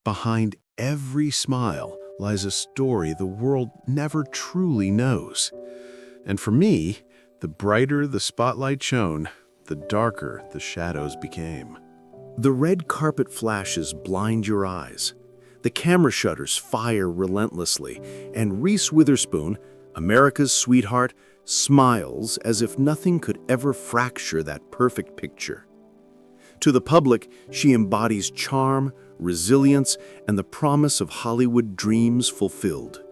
Behind every smile lies a story the world never truly knows. And for me, the brighter the spotlight shone, the darker the shadows became. The red carpet flashes blind your eyes. The camera shutters fire relentlessly, and Reese Witherspoon, America's sweetheart, smiles as if nothing could ever fracture that perfect picture. To the public, she embodies charm, resilience, and the promise of Hollywood dreams fulfilled.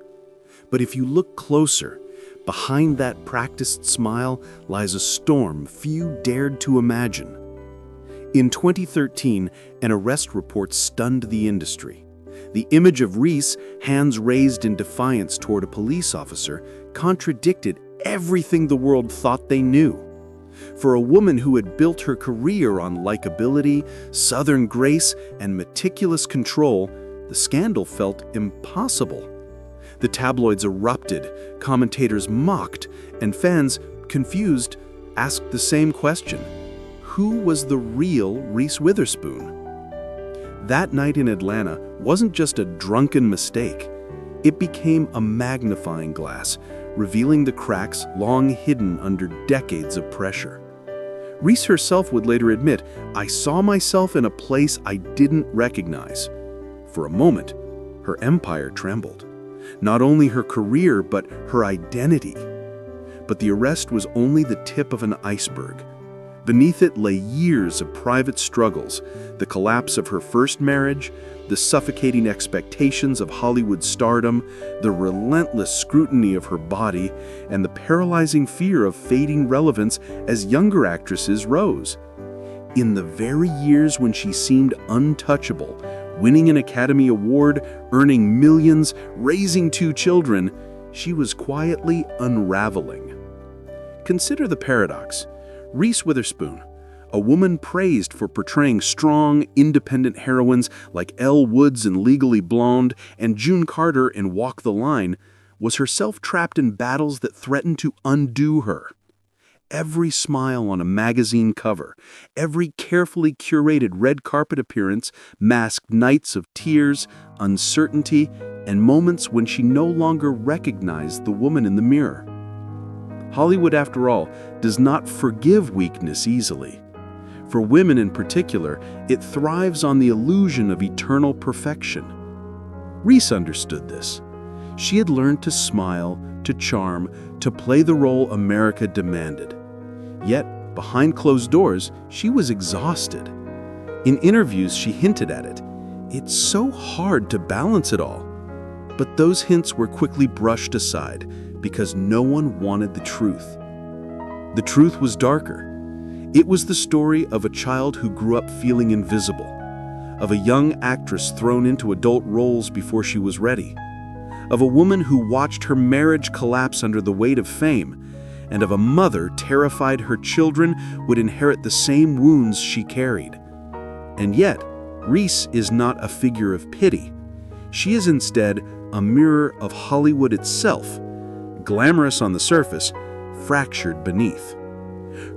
But if you look closer, behind that practiced smile lies a storm few dared to imagine. In 2013, an arrest report stunned the industry. The image of Reese, hands raised in defiance toward a police officer, contradicted everything the world thought they knew. For a woman who had built her career on likability, southern grace, and meticulous control, the scandal felt impossible. The tabloids erupted, commentators mocked, and fans, confused, asked the same question: who was the real Reese Witherspoon? That night in Atlanta wasn't just a drunken mistake. It became a magnifying glass, revealing the cracks long hidden under decades of pressure. Reese herself would later admit, "I saw myself in a place I didn't recognize." For a moment, her empire trembled. Not only her career, but her identity. But the arrest was only the tip of an iceberg. Beneath it lay years of private struggles, the collapse of her first marriage, the suffocating expectations of Hollywood stardom, the relentless scrutiny of her body, and the paralyzing fear of fading relevance as younger actresses rose. In the very years when she seemed untouchable, winning an Academy Award, earning millions, raising 2 children, she was quietly unraveling. Consider the paradox. Reese Witherspoon, a woman praised for portraying strong, independent heroines like Elle Woods in Legally Blonde and June Carter in Walk the Line, was herself trapped in battles that threatened to undo her. Every smile on a magazine cover, every carefully curated red carpet appearance masked nights of tears, uncertainty, and moments when she no longer recognized the woman in the mirror. Hollywood, after all, does not forgive weakness easily. For women in particular, it thrives on the illusion of eternal perfection. Reese understood this. She had learned to smile, to charm, to play the role America demanded. Yet, behind closed doors, she was exhausted. In interviews, she hinted at it. It's so hard to balance it all. But those hints were quickly brushed aside because no one wanted the truth. The truth was darker. It was the story of a child who grew up feeling invisible, of a young actress thrown into adult roles before she was ready, of a woman who watched her marriage collapse under the weight of fame, and of a mother terrified her children would inherit the same wounds she carried. And yet, Reese is not a figure of pity. She is instead a mirror of Hollywood itself, glamorous on the surface, fractured beneath.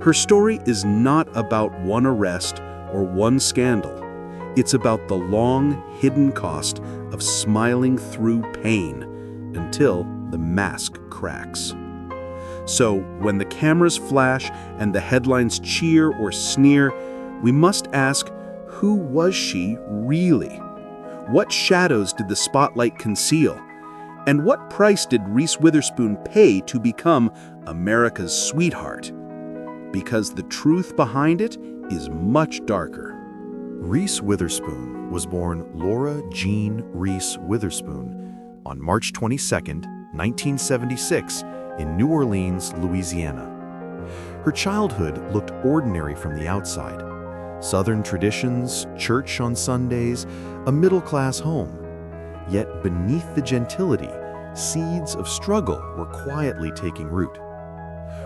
Her story is not about one arrest or one scandal. It's about the long, hidden cost of smiling through pain until the mask cracks. So, when the cameras flash and the headlines cheer or sneer, we must ask, who was she really? What shadows did the spotlight conceal? And what price did Reese Witherspoon pay to become America's sweetheart? Because the truth behind it is much darker. Reese Witherspoon was born Laura Jean Reese Witherspoon on March 22, 1976, in New Orleans, Louisiana. Her childhood looked ordinary from the outside. Southern traditions, church on Sundays, a middle-class home. Yet beneath the gentility, seeds of struggle were quietly taking root.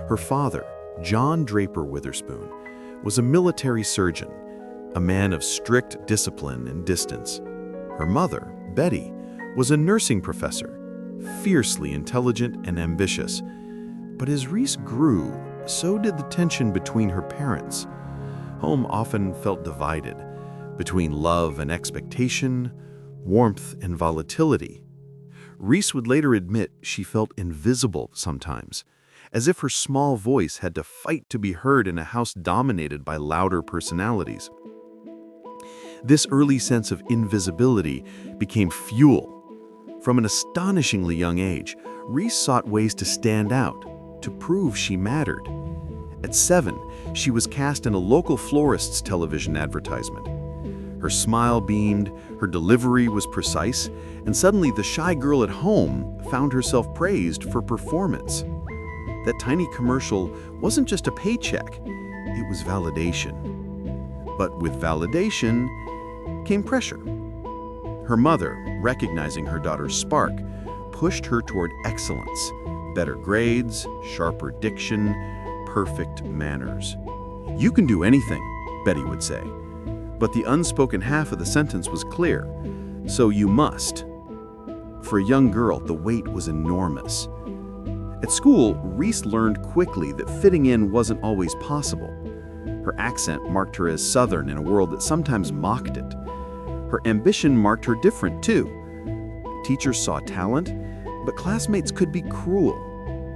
Her father, John Draper Witherspoon, was a military surgeon, a man of strict discipline and distance. Her mother, Betty, was a nursing professor, fiercely intelligent and ambitious. But as Reese grew, so did the tension between her parents. Home often felt divided between love and expectation, warmth and volatility. Reese would later admit she felt invisible sometimes, as if her small voice had to fight to be heard in a house dominated by louder personalities. This early sense of invisibility became fuel. From an astonishingly young age, Reese sought ways to stand out, to prove she mattered. At 7, she was cast in a local florist's television advertisement. Her smile beamed, her delivery was precise, and suddenly the shy girl at home found herself praised for performance. That tiny commercial wasn't just a paycheck, it was validation. But with validation came pressure. Her mother, recognizing her daughter's spark, pushed her toward excellence, better grades, sharper diction, perfect manners. "You can do anything," Betty would say. But the unspoken half of the sentence was clear. "So you must." For a young girl, the weight was enormous. At school, Reese learned quickly that fitting in wasn't always possible. Her accent marked her as Southern in a world that sometimes mocked it. Her ambition marked her different, too. Teachers saw talent, but classmates could be cruel.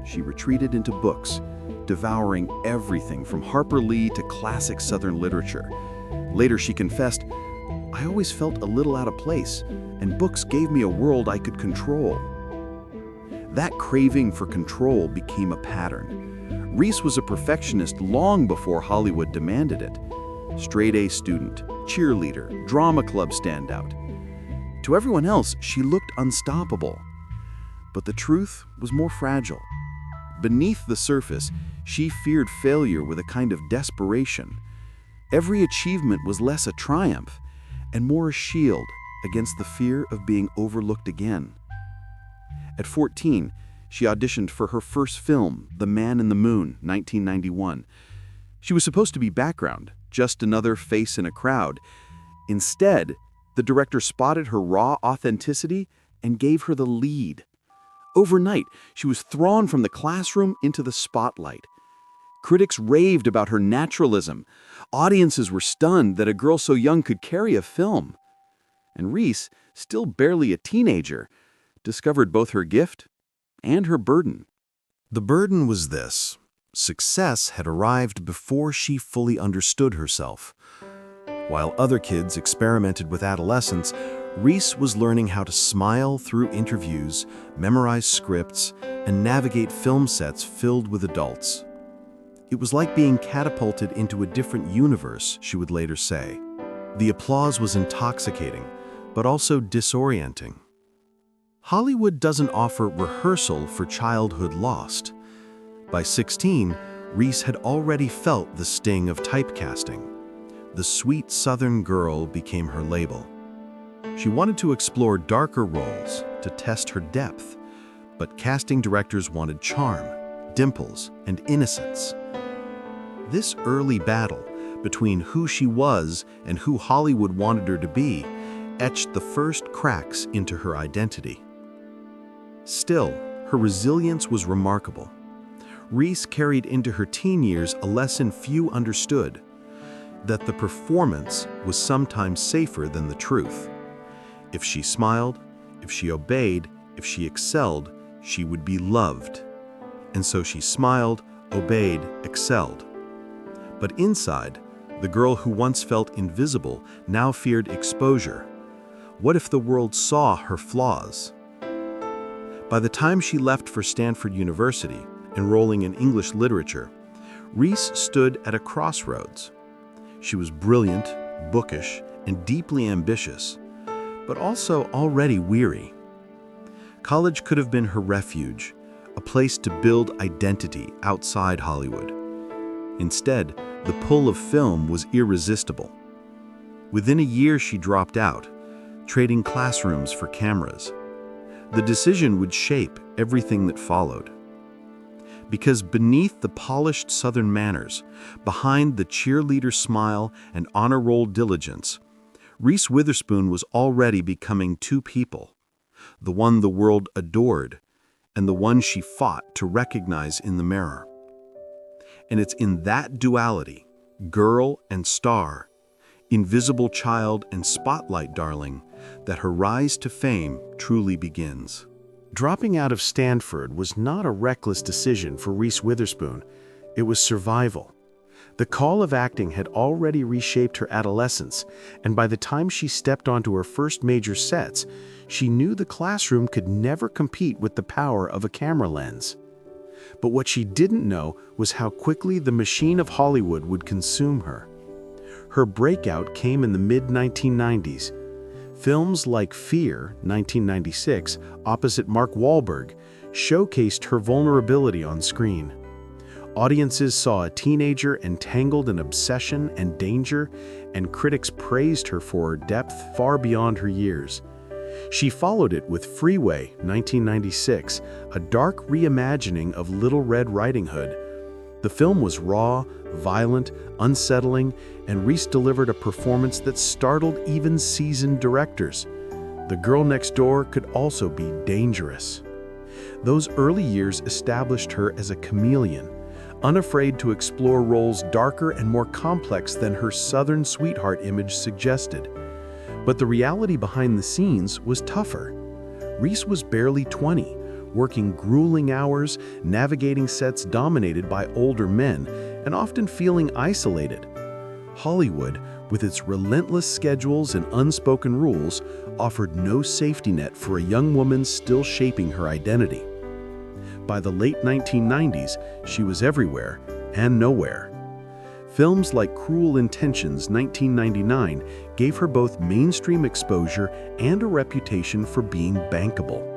She retreated into books, devouring everything from Harper Lee to classic Southern literature. Later, she confessed, "I always felt a little out of place, and books gave me a world I could control." That craving for control became a pattern. Reese was a perfectionist long before Hollywood demanded it. Straight-A student, cheerleader, drama club standout. To everyone else, she looked unstoppable. But the truth was more fragile. Beneath the surface, she feared failure with a kind of desperation. Every achievement was less a triumph and more a shield against the fear of being overlooked again. At 14, she auditioned for her first film, The Man in the Moon, 1991. She was supposed to be background, just another face in a crowd. Instead, the director spotted her raw authenticity and gave her the lead. Overnight, she was thrown from the classroom into the spotlight. Critics raved about her naturalism. Audiences were stunned that a girl so young could carry a film. And Reese, still barely a teenager, discovered both her gift and her burden. The burden was this: success had arrived before she fully understood herself. While other kids experimented with adolescence, Reese was learning how to smile through interviews, memorize scripts, and navigate film sets filled with adults. It was like being catapulted into a different universe, she would later say. The applause was intoxicating, but also disorienting. Hollywood doesn't offer rehearsal for childhood lost. By 16, Reese had already felt the sting of typecasting. The sweet Southern girl became her label. She wanted to explore darker roles to test her depth, but casting directors wanted charm, dimples, and innocence. This early battle between who she was and who Hollywood wanted her to be etched the first cracks into her identity. Still, her resilience was remarkable. Reese carried into her teen years a lesson few understood: that the performance was sometimes safer than the truth. If she smiled, if she obeyed, if she excelled, she would be loved. And so she smiled, obeyed, excelled. But inside, the girl who once felt invisible now feared exposure. What if the world saw her flaws? By the time she left for Stanford University, enrolling in English literature, Reese stood at a crossroads. She was brilliant, bookish, and deeply ambitious, but also already weary. College could have been her refuge, a place to build identity outside Hollywood. Instead, the pull of film was irresistible. Within a year, she dropped out, trading classrooms for cameras. The decision would shape everything that followed. Because beneath the polished Southern manners, behind the cheerleader smile and honor roll diligence, Reese Witherspoon was already becoming two people: the one the world adored and the one she fought to recognize in the mirror. And it's in that duality, girl and star, invisible child and spotlight darling, that her rise to fame truly begins. Dropping out of Stanford was not a reckless decision for Reese Witherspoon. It was survival. The call of acting had already reshaped her adolescence, and by the time she stepped onto her first major sets, she knew the classroom could never compete with the power of a camera lens. But what she didn't know was how quickly the machine of Hollywood would consume her. Her breakout came in the mid-1990s. Films like Fear, 1996, opposite Mark Wahlberg, showcased her vulnerability on screen. Audiences saw a teenager entangled in obsession and danger, and critics praised her for her depth far beyond her years. She followed it with Freeway, 1996, a dark reimagining of Little Red Riding Hood. The film was raw, violent, unsettling, and Reese delivered a performance that startled even seasoned directors. The girl next door could also be dangerous. Those early years established her as a chameleon, unafraid to explore roles darker and more complex than her Southern sweetheart image suggested. But the reality behind the scenes was tougher. Reese was barely 20, working grueling hours, navigating sets dominated by older men, and often feeling isolated. Hollywood, with its relentless schedules and unspoken rules, offered no safety net for a young woman still shaping her identity. By the late 1990s, she was everywhere and nowhere. Films like Cruel Intentions, 1999, gave her both mainstream exposure and a reputation for being bankable.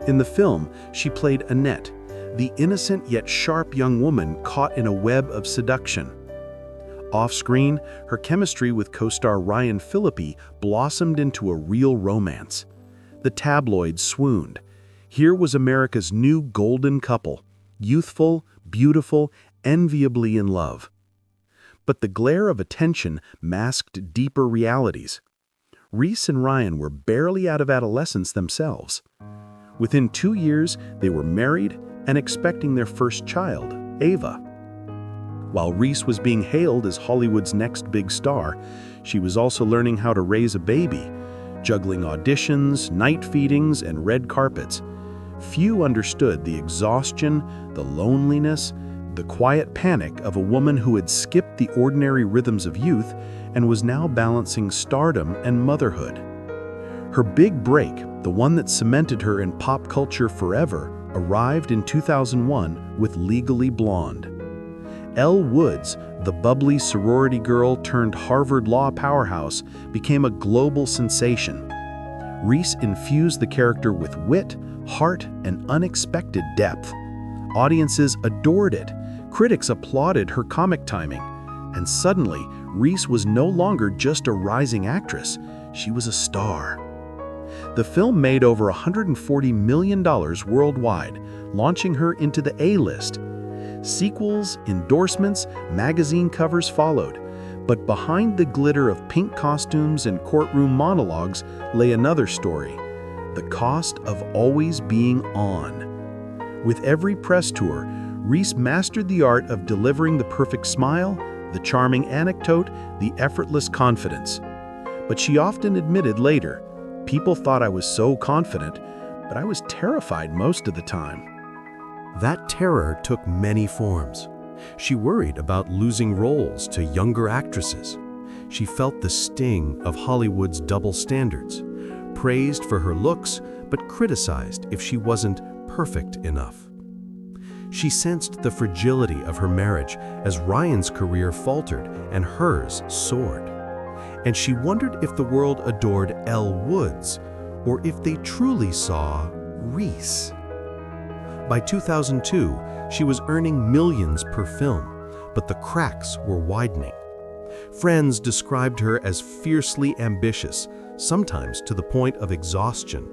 In the film, she played Annette, the innocent yet sharp young woman caught in a web of seduction. Off-screen, her chemistry with co-star Ryan Phillippe blossomed into a real romance. The tabloids swooned. Here was America's new golden couple, youthful, beautiful, enviably in love. But the glare of attention masked deeper realities. Reese and Ryan were barely out of adolescence themselves. Within 2 years, they were married and expecting their first child, Ava. While Reese was being hailed as Hollywood's next big star, she was also learning how to raise a baby, juggling auditions, night feedings, and red carpets. Few understood the exhaustion, the loneliness, the quiet panic of a woman who had skipped the ordinary rhythms of youth and was now balancing stardom and motherhood. Her big break, the one that cemented her in pop culture forever, arrived in 2001 with Legally Blonde. Elle Woods, the bubbly sorority girl turned Harvard law powerhouse, became a global sensation. Reese infused the character with wit, heart, and unexpected depth. Audiences adored it. Critics applauded her comic timing. And suddenly, Reese was no longer just a rising actress. She was a star. The film made over $140 million worldwide, launching her into the A-list. Sequels, endorsements, magazine covers followed. But behind the glitter of pink costumes and courtroom monologues lay another story: the cost of always being on. With every press tour, Reese mastered the art of delivering the perfect smile, the charming anecdote, the effortless confidence. But she often admitted later, "People thought I was so confident, but I was terrified most of the time." That terror took many forms. She worried about losing roles to younger actresses. She felt the sting of Hollywood's double standards, praised for her looks, but criticized if she wasn't perfect enough. She sensed the fragility of her marriage as Ryan's career faltered and hers soared. And she wondered if the world adored Elle Woods or if they truly saw Reese. By 2002, she was earning millions per film, but the cracks were widening. Friends described her as fiercely ambitious, sometimes to the point of exhaustion.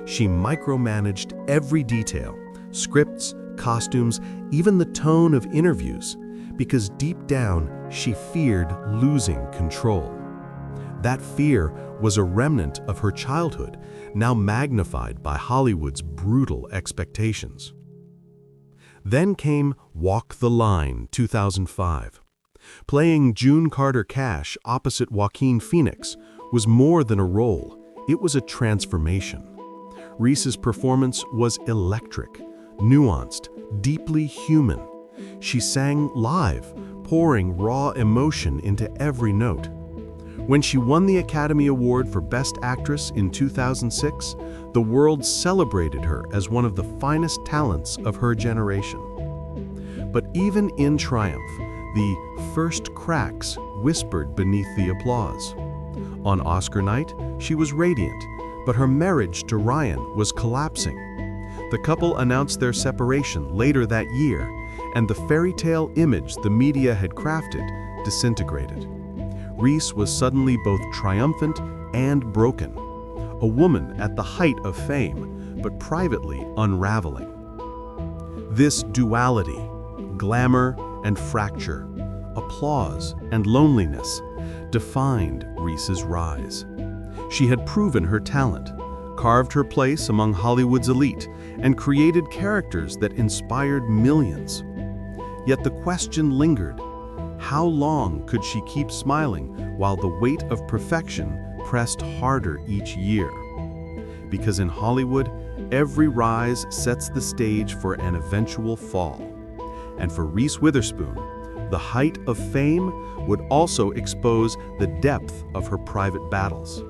She micromanaged every detail, scripts, costumes, even the tone of interviews, because deep down she feared losing control. That fear was a remnant of her childhood, now magnified by Hollywood's brutal expectations. Then came Walk the Line, 2005. Playing June Carter Cash opposite Joaquin Phoenix was more than a role. It was a transformation. Reese's performance was electric, nuanced, deeply human. She sang live, pouring raw emotion into every note. When she won the Academy Award for Best Actress in 2006, the world celebrated her as one of the finest talents of her generation. But even in triumph, the first cracks whispered beneath the applause. On Oscar night, she was radiant, but her marriage to Ryan was collapsing. The couple announced their separation later that year, and the fairy tale image the media had crafted disintegrated. Reese was suddenly both triumphant and broken, a woman at the height of fame, but privately unraveling. This duality, glamour and fracture, applause and loneliness, defined Reese's rise. She had proven her talent, carved her place among Hollywood's elite, and created characters that inspired millions. Yet the question lingered: how long could she keep smiling while the weight of perfection pressed harder each year? Because in Hollywood, every rise sets the stage for an eventual fall. And for Reese Witherspoon, the height of fame would also expose the depth of her private battles.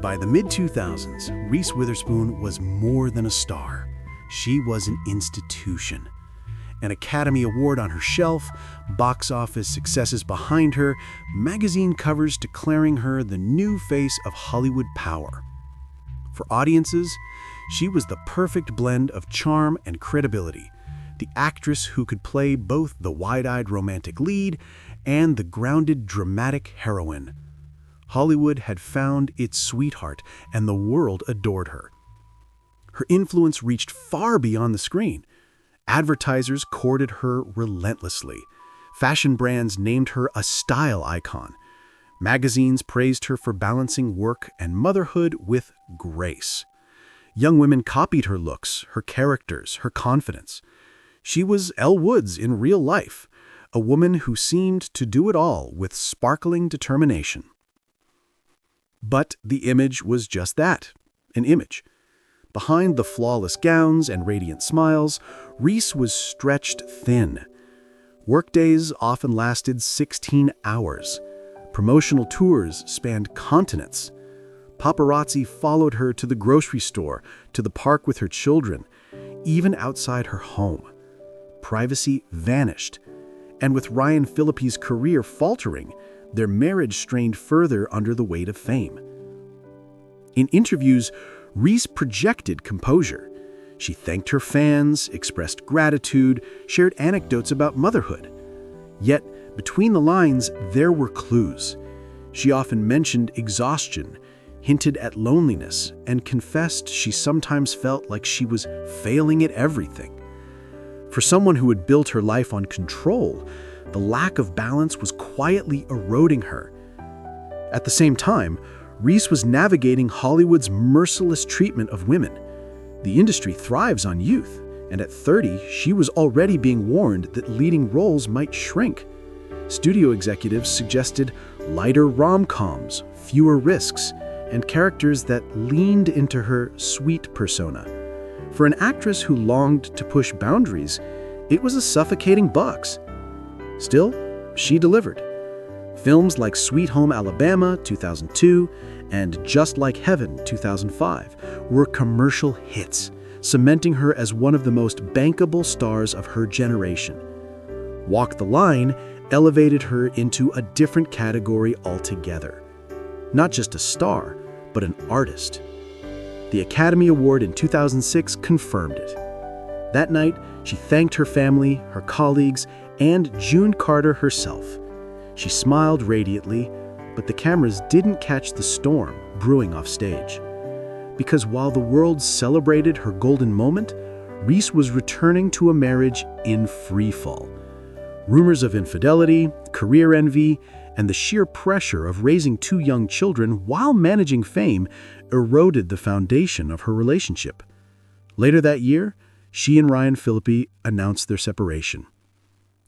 By the mid-2000s, Reese Witherspoon was more than a star. She was an institution. An Academy Award on her shelf, box office successes behind her, magazine covers declaring her the new face of Hollywood power. For audiences, she was the perfect blend of charm and credibility, the actress who could play both the wide-eyed romantic lead and the grounded dramatic heroine. Hollywood had found its sweetheart, and the world adored her. Her influence reached far beyond the screen. Advertisers courted her relentlessly. Fashion brands named her a style icon. Magazines praised her for balancing work and motherhood with grace. Young women copied her looks, her characters, her confidence. She was Elle Woods in real life, a woman who seemed to do it all with sparkling determination. But the image was just that, an image. Behind the flawless gowns and radiant smiles, Reese was stretched thin. Workdays often lasted 16 hours. Promotional tours spanned continents. Paparazzi followed her to the grocery store, to the park with her children, even outside her home. Privacy vanished, and with Ryan Phillippe's career faltering, their marriage strained further under the weight of fame. In interviews, Reese projected composure. She thanked her fans, expressed gratitude, shared anecdotes about motherhood. Yet, between the lines, there were clues. She often mentioned exhaustion, hinted at loneliness, and confessed she sometimes felt like she was failing at everything. For someone who had built her life on control, the lack of balance was quietly eroding her. At the same time, Reese was navigating Hollywood's merciless treatment of women. The industry thrives on youth, and at 30, she was already being warned that leading roles might shrink. Studio executives suggested lighter rom-coms, fewer risks, and characters that leaned into her sweet persona. For an actress who longed to push boundaries, it was a suffocating box. Still, she delivered. Films like Sweet Home Alabama, 2002, and Just Like Heaven, 2005, were commercial hits, cementing her as one of the most bankable stars of her generation. Walk the Line elevated her into a different category altogether. Not just a star, but an artist. The Academy Award in 2006 confirmed it. That night, she thanked her family, her colleagues, and June Carter herself. She smiled radiantly, but the cameras didn't catch the storm brewing off stage. Because while the world celebrated her golden moment, Reese was returning to a marriage in freefall. Rumors of infidelity, career envy, and the sheer pressure of raising two young children while managing fame eroded the foundation of her relationship. Later that year, she and Ryan Phillippe announced their separation.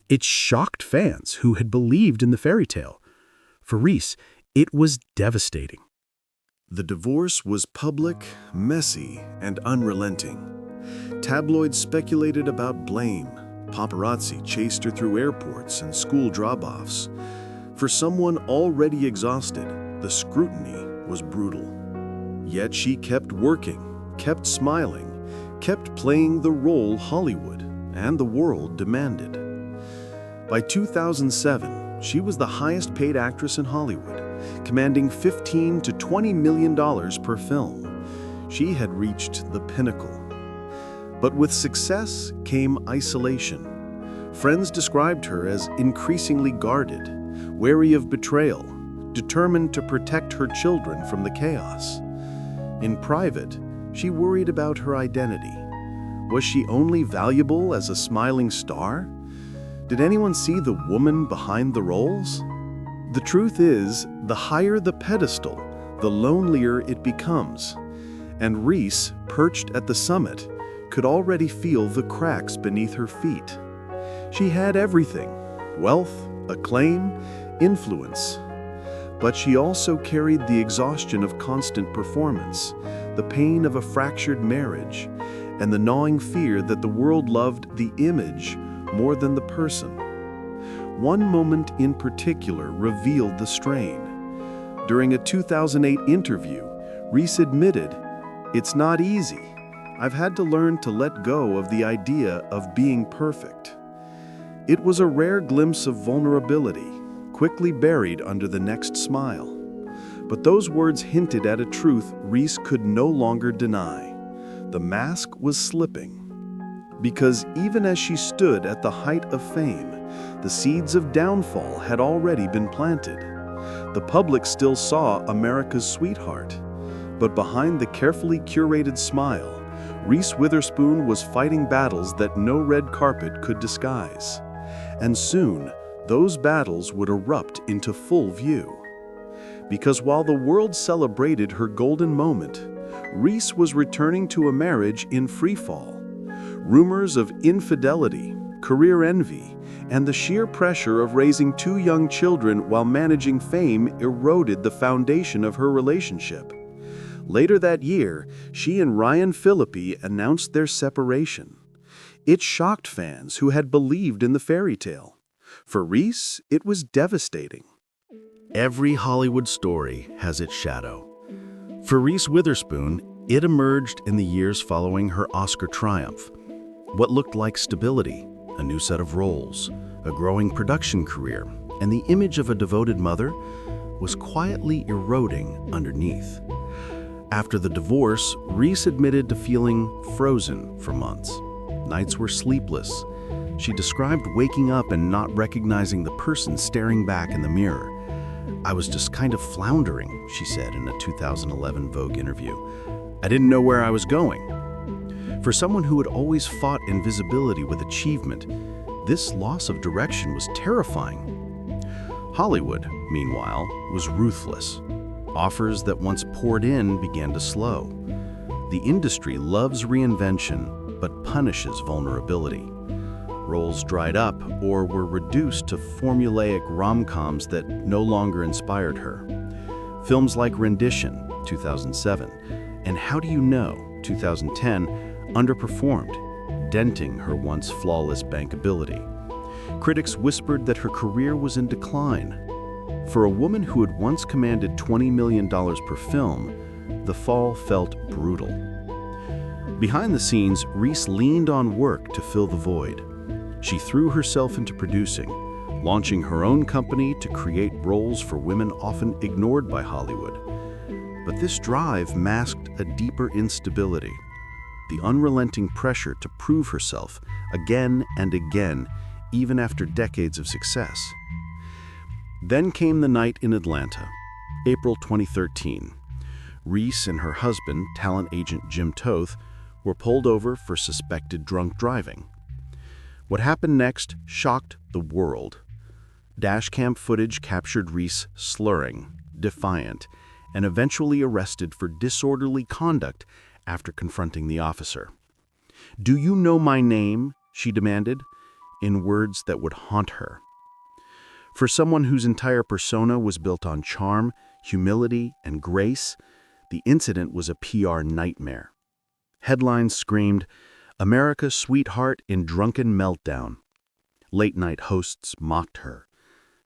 It shocked fans who had believed in the fairy tale. For Reese, it was devastating. The divorce was public, messy, and unrelenting. Tabloids speculated about blame. Paparazzi chased her through airports and school drop-offs. For someone already exhausted, the scrutiny was brutal. Yet she kept working, kept smiling, kept playing the role Hollywood and the world demanded. By 2007, she was the highest-paid actress in Hollywood, commanding $15 to $20 million per film. She had reached the pinnacle. But with success came isolation. Friends described her as increasingly guarded, wary of betrayal, determined to protect her children from the chaos. In private, she worried about her identity. Was she only valuable as a smiling star? Did anyone see the woman behind the roles? The truth is, the higher the pedestal, the lonelier it becomes. And Reese, perched at the summit, could already feel the cracks beneath her feet. She had everything: wealth, acclaim, influence. But she also carried the exhaustion of constant performance, the pain of a fractured marriage, and the gnawing fear that the world loved the image more than the person. One moment in particular revealed the strain. During a 2008 interview, Reese admitted, "It's not easy. I've had to learn to let go of the idea of being perfect." It was a rare glimpse of vulnerability, quickly buried under the next smile. But those words hinted at a truth Reese could no longer deny. The mask was slipping. Because even as she stood at the height of fame, the seeds of downfall had already been planted. The public still saw America's sweetheart. But behind the carefully curated smile, Reese Witherspoon was fighting battles that no red carpet could disguise. And soon, those battles would erupt into full view. Because while the world celebrated her golden moment, Reese was returning to a marriage in freefall. Rumors of infidelity, career envy, and the sheer pressure of raising two young children while managing fame eroded the foundation of her relationship. Later that year, she and Ryan Phillippe announced their separation. It shocked fans who had believed in the fairy tale. For Reese, it was devastating. Every Hollywood story has its shadow. For Reese Witherspoon, it emerged in the years following her Oscar triumph. What looked like stability, a new set of roles, a growing production career, and the image of a devoted mother was quietly eroding underneath. After the divorce, Reese admitted to feeling frozen for months. Nights were sleepless. She described waking up and not recognizing the person staring back in the mirror. "I was just kind of floundering," she said in a 2011 Vogue interview. "I didn't know where I was going." For someone who had always fought invisibility with achievement, this loss of direction was terrifying. Hollywood, meanwhile, was ruthless. Offers that once poured in began to slow. The industry loves reinvention, but punishes vulnerability. Roles dried up or were reduced to formulaic rom-coms that no longer inspired her. Films like Rendition, 2007, and How Do You Know, 2010, underperformed, denting her once flawless bankability. Critics whispered that her career was in decline. For a woman who had once commanded $20 million per film, the fall felt brutal. Behind the scenes, Reese leaned on work to fill the void. She threw herself into producing, launching her own company to create roles for women often ignored by Hollywood. But this drive masked a deeper instability, the unrelenting pressure to prove herself again and again, even after decades of success. Then came the night in Atlanta, April 2013. Reese and her husband, talent agent Jim Toth, were pulled over for suspected drunk driving. What happened next shocked the world. Dashcam footage captured Reese slurring, defiant, and eventually arrested for disorderly conduct after confronting the officer. "Do you know my name?" she demanded, in words that would haunt her. For someone whose entire persona was built on charm, humility, and grace, The incident was a PR nightmare. Headlines screamed, "America's sweetheart in drunken meltdown." Late-night hosts mocked her.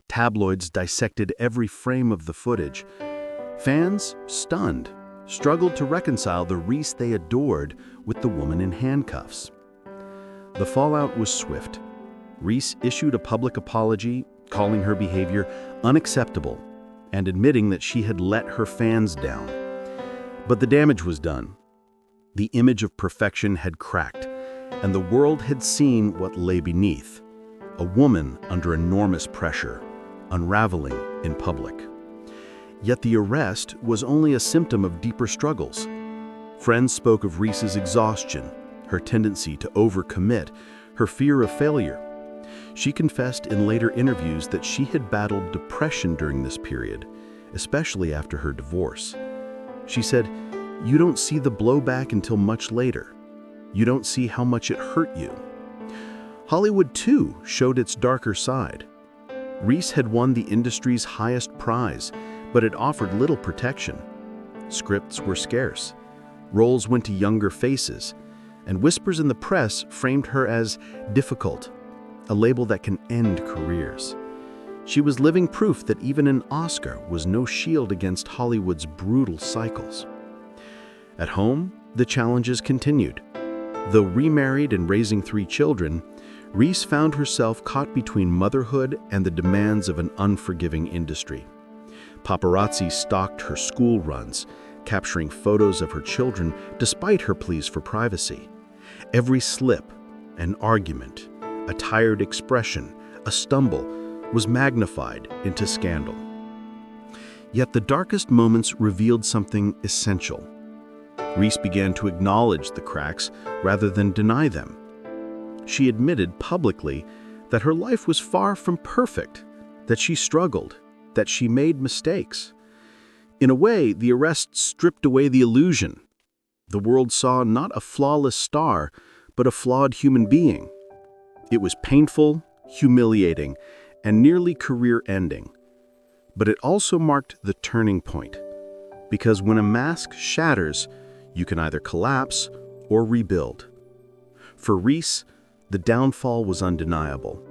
Tabloids dissected every frame of the footage. Fans, stunned, struggled to reconcile the Reese they adored with the woman in handcuffs. The fallout was swift. Reese issued a public apology, calling her behavior unacceptable and admitting that she had let her fans down. But the damage was done. The image of perfection had cracked, and the world had seen what lay beneath: a woman under enormous pressure, unraveling in public. Yet the arrest was only a symptom of deeper struggles. Friends spoke of Reese's exhaustion, her tendency to overcommit, her fear of failure. She confessed in later interviews that she had battled depression during this period, especially after her divorce. She said, "You don't see the blowback until much later. You don't see how much it hurt you." Hollywood, too, showed its darker side. Reese had won the industry's highest prize, but it offered little protection. Scripts were scarce. Roles went to younger faces, and whispers in the press framed her as difficult, a label that can end careers. She was living proof that even an Oscar was no shield against Hollywood's brutal cycles. At home, the challenges continued. Though remarried and raising 3 children, Reese found herself caught between motherhood and the demands of an unforgiving industry. Paparazzi stalked her school runs, capturing photos of her children despite her pleas for privacy. Every slip, an argument, a tired expression, a stumble, was magnified into scandal. Yet the darkest moments revealed something essential. Reese began to acknowledge the cracks rather than deny them. She admitted publicly that her life was far from perfect, that she struggled, that she made mistakes. In a way, the arrest stripped away the illusion. The world saw not a flawless star, but a flawed human being. It was painful, humiliating, and nearly career-ending. But it also marked the turning point. Because when a mask shatters, you can either collapse or rebuild. For Reese, the downfall was undeniable.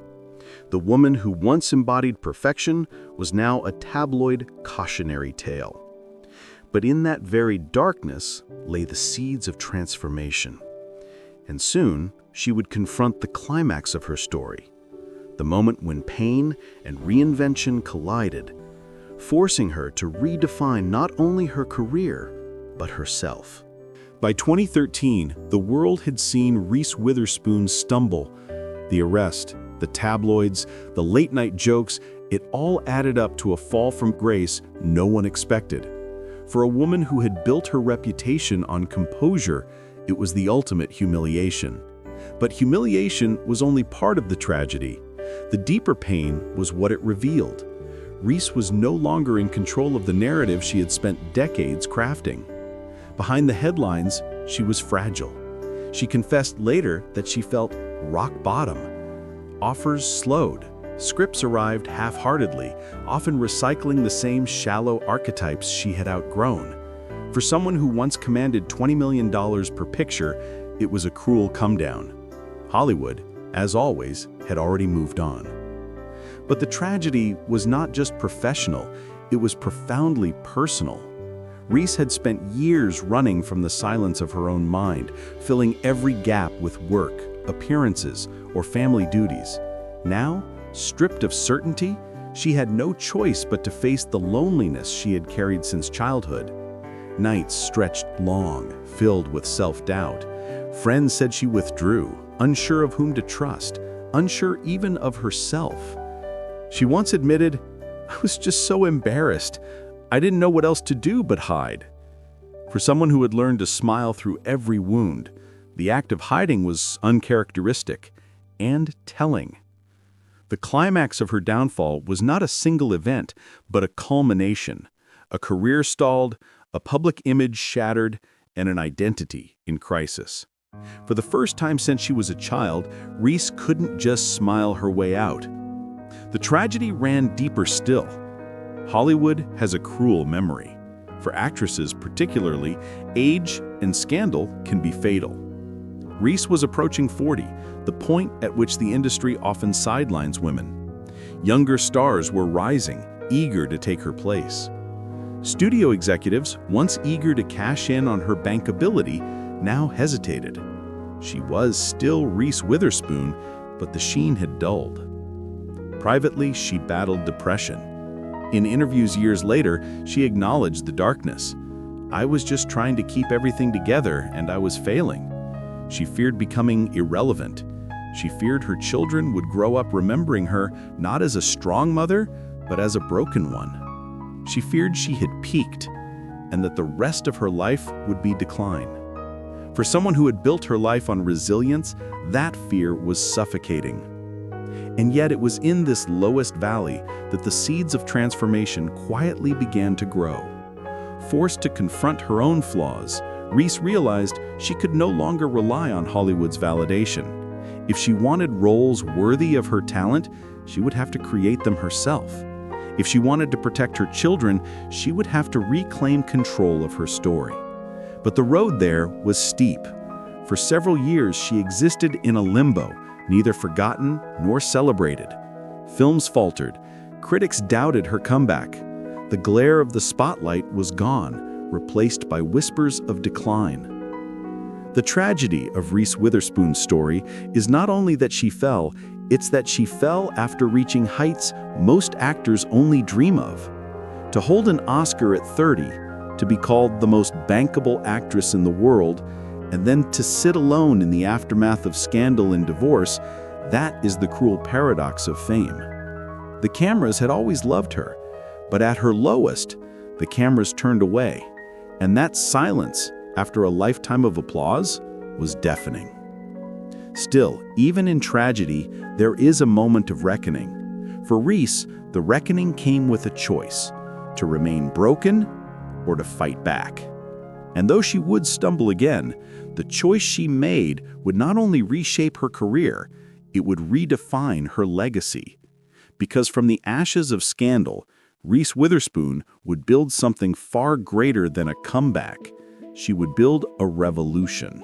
The woman who once embodied perfection was now a tabloid cautionary tale. But in that very darkness lay the seeds of transformation. And soon, she would confront the climax of her story, the moment when pain and reinvention collided, forcing her to redefine not only her career, but herself. By 2013, the world had seen Reese Witherspoon stumble. The arrest, the tabloids, the late-night jokes, it all added up to a fall from grace no one expected. For a woman who had built her reputation on composure, it was the ultimate humiliation. But humiliation was only part of the tragedy. The deeper pain was what it revealed. Reese was no longer in control of the narrative she had spent decades crafting. Behind the headlines, she was fragile. She confessed later that she felt rock bottom. Offers slowed. Scripts arrived half-heartedly, often recycling the same shallow archetypes she had outgrown. For someone who once commanded $20 million per picture, it was a cruel come-down. Hollywood, as always, had already moved on. But the tragedy was not just professional, it was profoundly personal. Reese had spent years running from the silence of her own mind, filling every gap with work, appearances, or family duties. Now, stripped of certainty, she had no choice but to face the loneliness she had carried since childhood. Nights stretched long, filled with self-doubt. Friends said she withdrew, unsure of whom to trust, unsure even of herself. She once admitted, "I was just so embarrassed. I didn't know what else to do but hide." For someone who had learned to smile through every wound, the act of hiding was uncharacteristic and telling. The climax of her downfall was not a single event, but a culmination. A career stalled, a public image shattered, and an identity in crisis. For the first time since she was a child, Reese couldn't just smile her way out. The tragedy ran deeper still. Hollywood has a cruel memory. For actresses particularly, age and scandal can be fatal. Reese was approaching 40, the point at which the industry often sidelines women. Younger stars were rising, eager to take her place. Studio executives, once eager to cash in on her bankability, now hesitated. She was still Reese Witherspoon, but the sheen had dulled. Privately, she battled depression. In interviews years later, she acknowledged the darkness. "I was just trying to keep everything together, and I was failing." She feared becoming irrelevant. She feared her children would grow up remembering her not as a strong mother, but as a broken one. She feared she had peaked, and that the rest of her life would be decline. For someone who had built her life on resilience, that fear was suffocating. And yet it was in this lowest valley that the seeds of transformation quietly began to grow. Forced to confront her own flaws, Reese realized she could no longer rely on Hollywood's validation. If she wanted roles worthy of her talent, she would have to create them herself. If she wanted to protect her children, she would have to reclaim control of her story. But the road there was steep. For several years, she existed in a limbo, neither forgotten nor celebrated. Films faltered. Critics doubted her comeback. The glare of the spotlight was gone, replaced by whispers of decline. The tragedy of Reese Witherspoon's story is not only that she fell, it's that she fell after reaching heights most actors only dream of. To hold an Oscar at 30, to be called the most bankable actress in the world, and then to sit alone in the aftermath of scandal and divorce, that is the cruel paradox of fame. The cameras had always loved her, but at her lowest, the cameras turned away, and that silence, after a lifetime of applause, was deafening. Still, even in tragedy, there is a moment of reckoning. For Reese, the reckoning came with a choice: to remain broken or to fight back. And though she would stumble again, the choice she made would not only reshape her career, it would redefine her legacy. Because from the ashes of scandal, Reese Witherspoon would build something far greater than a comeback. She would build a revolution.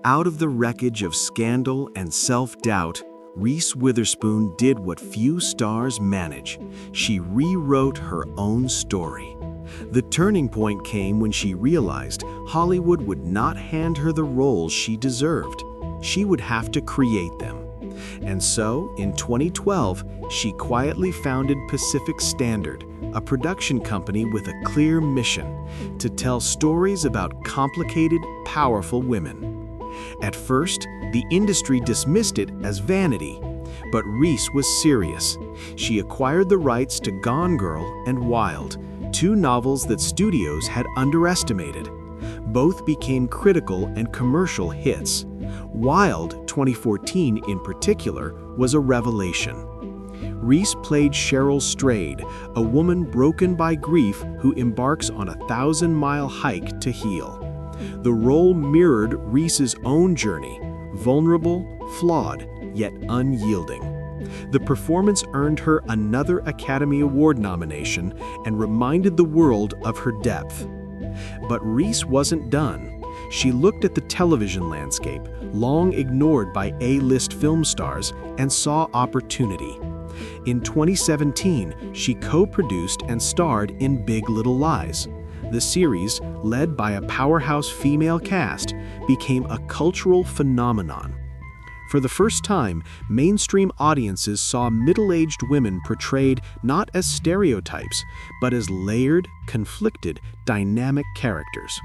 Out of the wreckage of scandal and self-doubt, Reese Witherspoon did what few stars manage. She rewrote her own story. The turning point came when she realized Hollywood would not hand her the roles she deserved. She would have to create them. And so, in 2012, she quietly founded Pacific Standard, a production company with a clear mission: to tell stories about complicated, powerful women. At first, the industry dismissed it as vanity, but Reese was serious. She acquired the rights to Gone Girl and Wild, two novels that studios had underestimated. Both became critical and commercial hits. Wild, 2014 in particular, was a revelation. Reese played Cheryl Strayed, a woman broken by grief who embarks on a 1,000-mile hike to heal. The role mirrored Reese's own journey: vulnerable, flawed, yet unyielding. The performance earned her another Academy Award nomination and reminded the world of her depth. But Reese wasn't done. She looked at the television landscape, long ignored by A-list film stars, and saw opportunity. In 2017, she co-produced and starred in Big Little Lies. The series, led by a powerhouse female cast, became a cultural phenomenon. For the first time, mainstream audiences saw middle-aged women portrayed not as stereotypes, but as layered, conflicted, dynamic characters.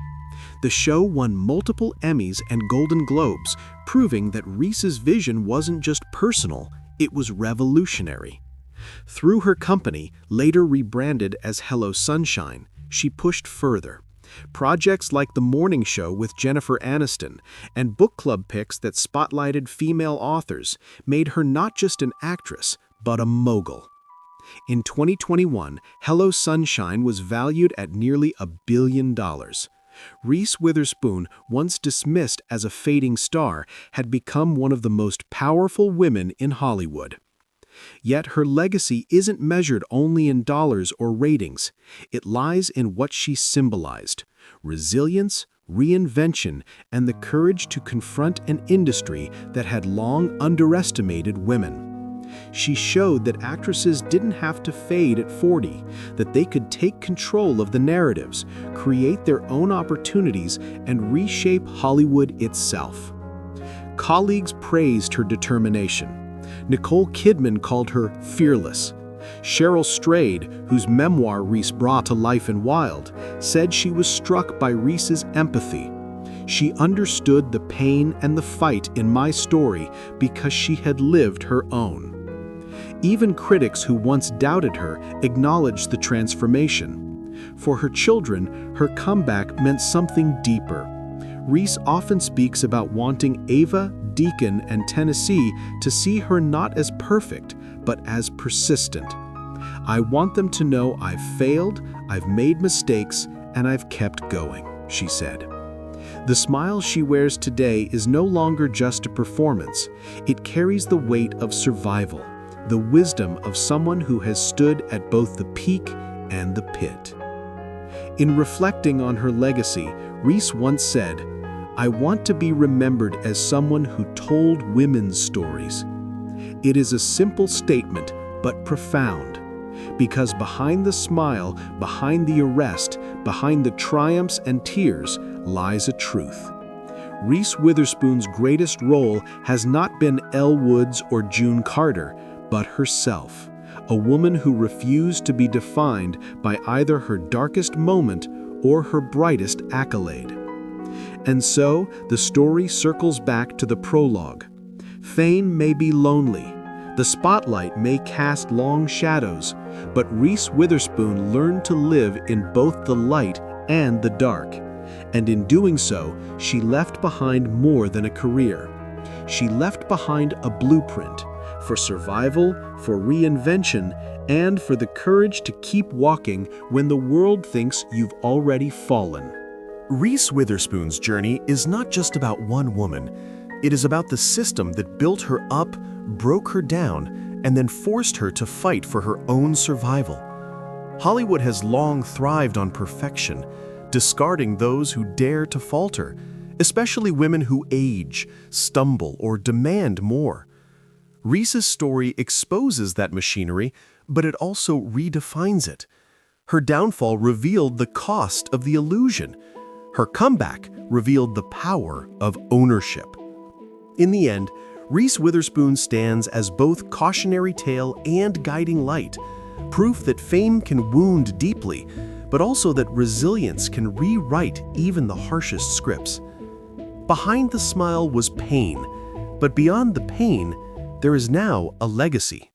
The show won multiple Emmys and Golden Globes, proving that Reese's vision wasn't just personal, it was revolutionary. Through her company, later rebranded as Hello Sunshine, she pushed further. Projects like The Morning Show with Jennifer Aniston and book club picks that spotlighted female authors made her not just an actress, but a mogul. In 2021, Hello Sunshine was valued at nearly $1 billion. Reese Witherspoon, once dismissed as a fading star, had become one of the most powerful women in Hollywood. Yet her legacy isn't measured only in dollars or ratings. It lies in what she symbolized: resilience, reinvention, and the courage to confront an industry that had long underestimated women. She showed that actresses didn't have to fade at 40, that they could take control of the narratives, create their own opportunities, and reshape Hollywood itself. Colleagues praised her determination. Nicole Kidman called her fearless. Cheryl Strayed, whose memoir Reese brought to life in Wild, said she was struck by Reese's empathy. She understood the pain and the fight in my story because she had lived her own. Even critics who once doubted her acknowledged the transformation. For her children, her comeback meant something deeper. Reese often speaks about wanting Ava, Deacon, and Tennessee to see her not as perfect, but as persistent. "I want them to know I've failed, I've made mistakes, and I've kept going," she said. The smile she wears today is no longer just a performance. It carries the weight of survival, the wisdom of someone who has stood at both the peak and the pit. In reflecting on her legacy, Reese once said, "I want to be remembered as someone who told women's stories." It is a simple statement, but profound, because behind the smile, behind the arrest, behind the triumphs and tears, lies a truth. Reese Witherspoon's greatest role has not been Elle Woods or June Carter, but herself, a woman who refused to be defined by either her darkest moment or her brightest accolade. And so, the story circles back to the prologue. Fame may be lonely, the spotlight may cast long shadows, but Reese Witherspoon learned to live in both the light and the dark. And in doing so, she left behind more than a career. She left behind a blueprint for survival, for reinvention, and for the courage to keep walking when the world thinks you've already fallen. Reese Witherspoon's journey is not just about one woman. It is about the system that built her up, broke her down, and then forced her to fight for her own survival. Hollywood has long thrived on perfection, discarding those who dare to falter, especially women who age, stumble, or demand more. Reese's story exposes that machinery, but it also redefines it. Her downfall revealed the cost of the illusion. Her comeback revealed the power of ownership. In the end, Reese Witherspoon stands as both cautionary tale and guiding light, proof that fame can wound deeply, but also that resilience can rewrite even the harshest scripts. Behind the smile was pain, but beyond the pain, there is now a legacy.